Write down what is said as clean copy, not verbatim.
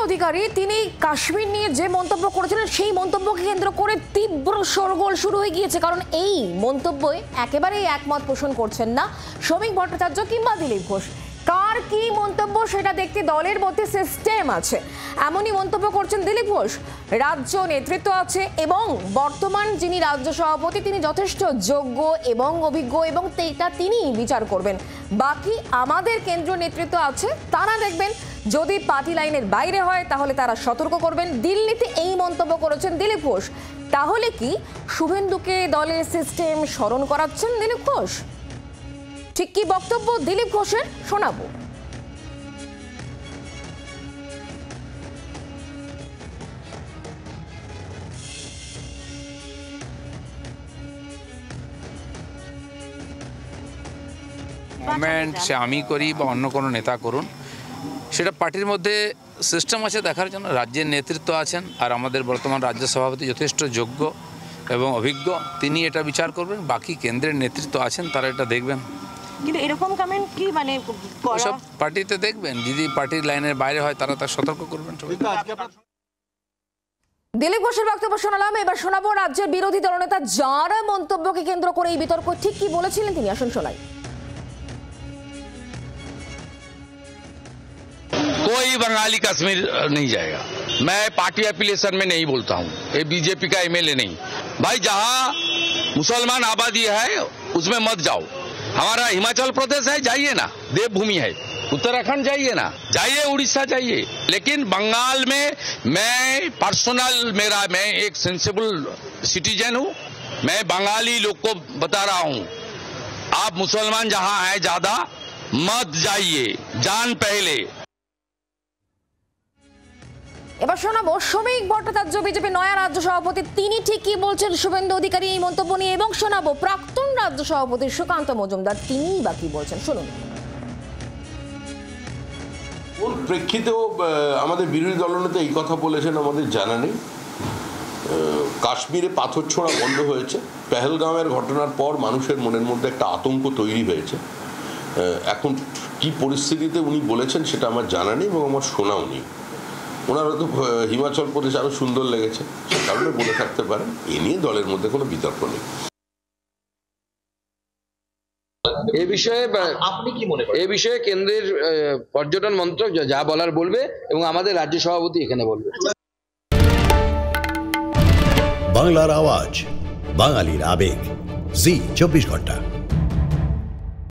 অধিকারী তিনি কাশ্মীর নিয়ে যে মন্তব্য করেছিলেন সেই মন্তব্যকে কেন্দ্র করে তীব্র শোরগোল শুরু হয়ে গিয়েছে। কারণ এই মন্তব্যে একেবারেই একমত পোষণ করছেন না শ্রমিক ভট্টাচার্য কিংবা দিলীপ ঘোষ। কার কি মন্তব্য সেটা দেখতে দলের মধ্যে সিস্টেম আছে, এমনই মন্তব্য করছেন দিলীপ ঘোষ। রাজ্য নেতৃত্ব আছে এবং বর্তমান যিনি রাজ্য সভাপতি তিনি যথেষ্ট যোগ্য এবং অভিজ্ঞ এবং এটা তিনি বিচার করবেন। বাকি আমাদের কেন্দ্রীয় নেতৃত্ব আছে, তারা দেখবেন যদি পার্টি লাইনের বাইরে হয় তাহলে তারা সতর্ক করবেন। দিল্লিতে এই মন্তব্য করেছেন দিলীপ ঘোষ। তাহলে কি শুভেন্দুকে দলের সিস্টেম স্মরণ করাচ্ছেন দিলীপ ঘোষ? ঠিক কি বক্তব্য দিলীপ ঘোষের শোনাবো। কমেন্ট সে আমি করি বা অন্য কোনো নেতা করুন, সেটা পার্টির মধ্যে সিস্টেম আছে দেখার জন্য। রাজ্যের নেতৃত্ব আছেন আর আমাদের বর্তমান রাজ্য সভাপতি যথেষ্ট যোগ্য এবং অভিজ্ঞ, তিনি এটা বিচার করবেন। বাকি কেন্দ্রের নেতৃত্ব আছেন, তারা এটা দেখবেন। কিন্তু এরকম কমেন্ট কি মানে সব পার্টিতে দেখবেন, যদি পার্টির লাইনের বাইরে হয় তারা তার সতর্ক করবেন। দিলীপ ঘোষের বক্তব্য শোনালাম, এবার শোনাবো রাজ্যের বিরোধী দলনেতা যারা মন্তব্যকে কেন্দ্র করে এই বিতর্ক ঠিক কি বলেছিলেন তিনি। আসুন শোনাই। कोई बंगाली कश्मीर नहीं जाएगा। मैं पार्टी एफिलिएशन में नहीं बोलता हूँ, ये बीजेपी का एमएलए नहीं। भाई जहाँ मुसलमान आबादी है उसमें मत जाओ। हमारा हिमाचल प्रदेश है, जाइए ना, देवभूमि है। उत्तराखंड जाइए ना, जाइए उड़ीसा जाइए। लेकिन बंगाल में मैं पर्सनल मैं एक सेंसिबल सिटीजन हूँ, मैं बंगाली लोग को बता रहा हूँ, आप मुसलमान जहाँ है ज्यादा मत जाइए, जान पहले। এবার শোনাবো শ্রমিক ভট্টাচার্য বিজেপি নয়া রাজ্য সভাপতি, তিনি ঠিক কি বলছেন শুভেন্দু অধিকারী এই মন্তব্য নিয়ে, এবং শোনাবো প্রাক্তন রাজ্য সভাপতি সুকান্ত মজুমদার তিনি বা কি বলছেন। শুনুন। কোন প্রেক্ষিতেও আমাদের বিরোধী দলনেতা এই কথা বলেছেন আমাদের জানা নেই। কাশ্মীরে পাথর ছোঁড়া বন্ধ হয়েছে, পেহেলগাঁওয়ের ঘটনার পর মানুষের মনের মধ্যে একটা আতঙ্ক তৈরি হয়েছে। এখন কি পরিস্থিতিতে উনি বলেছেন সেটা আমার জানা নেই এবং আমার শোনাও নেই। ওনারা তো হিমাচল প্রদেশ আরো সুন্দর লেগেছে, সে কারণে বলে থাকতে পারেন। এ নিয়ে দলের মধ্যে কোনো বিতর্ক নেই। এই বিষয়ে আপনি কি মনে করেন? এই বিষয়ে কেন্দ্রের পর্যটন মন্ত্রক যা বলার বলবে এবং আমাদের রাজ্য সভাপতি এখানে বলবে। বাংলার আওয়াজ, বাঙালির আবেগ, জি 24 ঘন্টা।